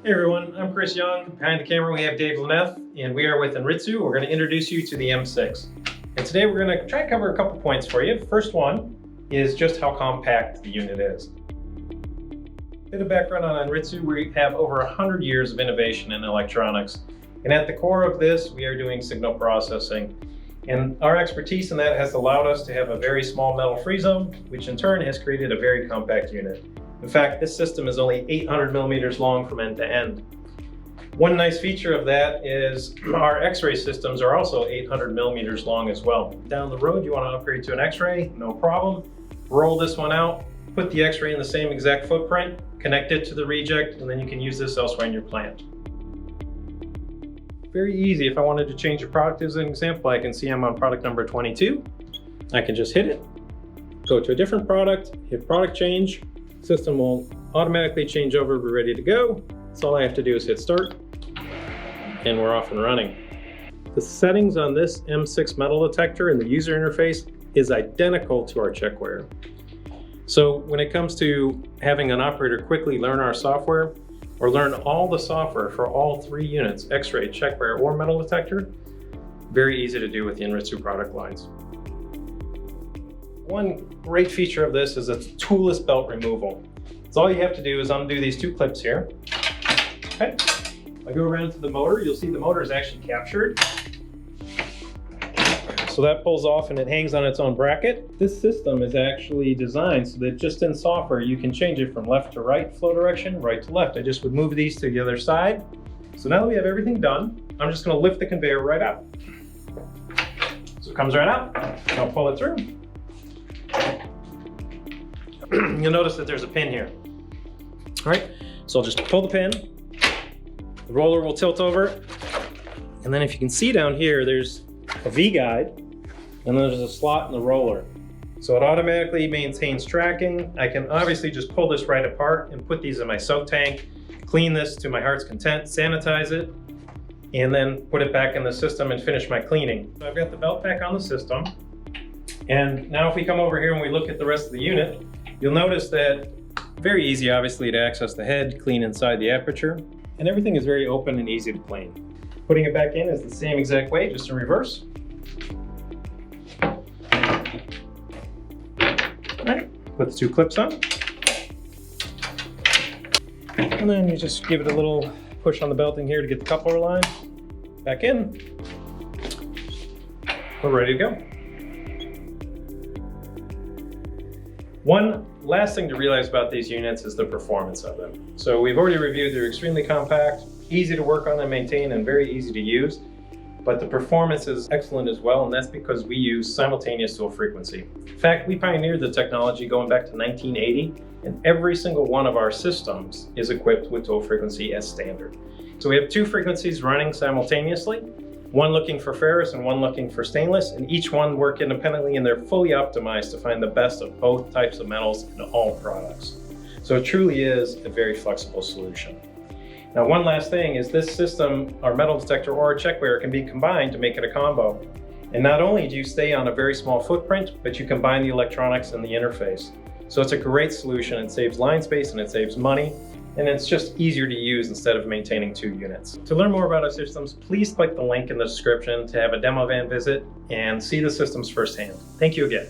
Hey everyone, I'm Chris Young. Behind the camera we have Dave Leneth, and we are with Anritsu. We're going to introduce you to the M6. And today we're going to try and cover a couple points for you. First one is just how compact the unit is. A bit of background on Anritsu: we have over 100 years of innovation in electronics. And at the core of this, we are doing signal processing. And our expertise in that has allowed us to have a very small metal free zone, which in turn has created a very compact unit. In fact, this system is only 800 millimeters long from end to end. One nice feature of that is our X-ray systems are also 800 millimeters long as well. Down the road, you want to upgrade to an X-ray, no problem. Roll this one out, put the X-ray in the same exact footprint, connect it to the reject, and then you can use this elsewhere in your plant. Very easy. If I wanted to change a product as an example, I can see I'm on product number 22. I can just hit it, go to a different product, hit product change. System will automatically change over, we're ready to go. So all I have to do is hit start, and we're off and running. The settings on this M6 metal detector and the user interface is identical to our checkware. So when it comes to having an operator quickly learn our software, or learn all the software for all three units, X-ray, checkware, or metal detector, very easy to do with the Anritsu product lines. One great feature of this is it's toolless belt removal. So all you have to do is undo these two clips here. Okay. If I go around to the motor, you'll see the motor is actually captured. So that pulls off and it hangs on its own bracket. This system is actually designed so that just in software you can change it from left to right flow direction, right to left. I just would move these to the other side. So now that we have everything done, I'm just going to lift the conveyor right out. So it comes right out. I'll pull it through. You'll notice that there's a pin here. All right, so I'll just pull the pin. The roller will tilt over. And then if you can see down here, there's a V-guide, and then there's a slot in the roller. So it automatically maintains tracking. I can obviously just pull this right apart and put these in my soak tank, clean this to my heart's content, sanitize it, and then put it back in the system and finish my cleaning. So I've got the belt back on the system. And now if we come over here and we look at the rest of the unit, you'll notice that very easy, obviously, to access the head, clean inside the aperture, and everything is very open and easy to clean. Putting it back in is the same exact way, just in reverse. All right, put the two clips on. And then you just give it a little push on the belting here to get the coupler line back in. We're ready to go. One last thing to realize about these units is the performance of them. So we've already reviewed they're extremely compact, easy to work on and maintain, and very easy to use. But the performance is excellent as well, and that's because we use simultaneous dual frequency. In fact, we pioneered the technology going back to 1980, and every single one of our systems is equipped with dual frequency as standard. So we have two frequencies running simultaneously, one looking for ferrous and one looking for stainless, and each one work independently, and they're fully optimized to find the best of both types of metals in all products. So it truly is a very flexible solution. Now, one last thing is this system, our metal detector or our checkware, can be combined to make it a combo. And not only do you stay on a very small footprint, but you combine the electronics and the interface. So it's a great solution. It saves line space and it saves money. And it's just easier to use instead of maintaining two units. To learn more about our systems, please click the link in the description to have a demo van visit and see the systems firsthand. Thank you again.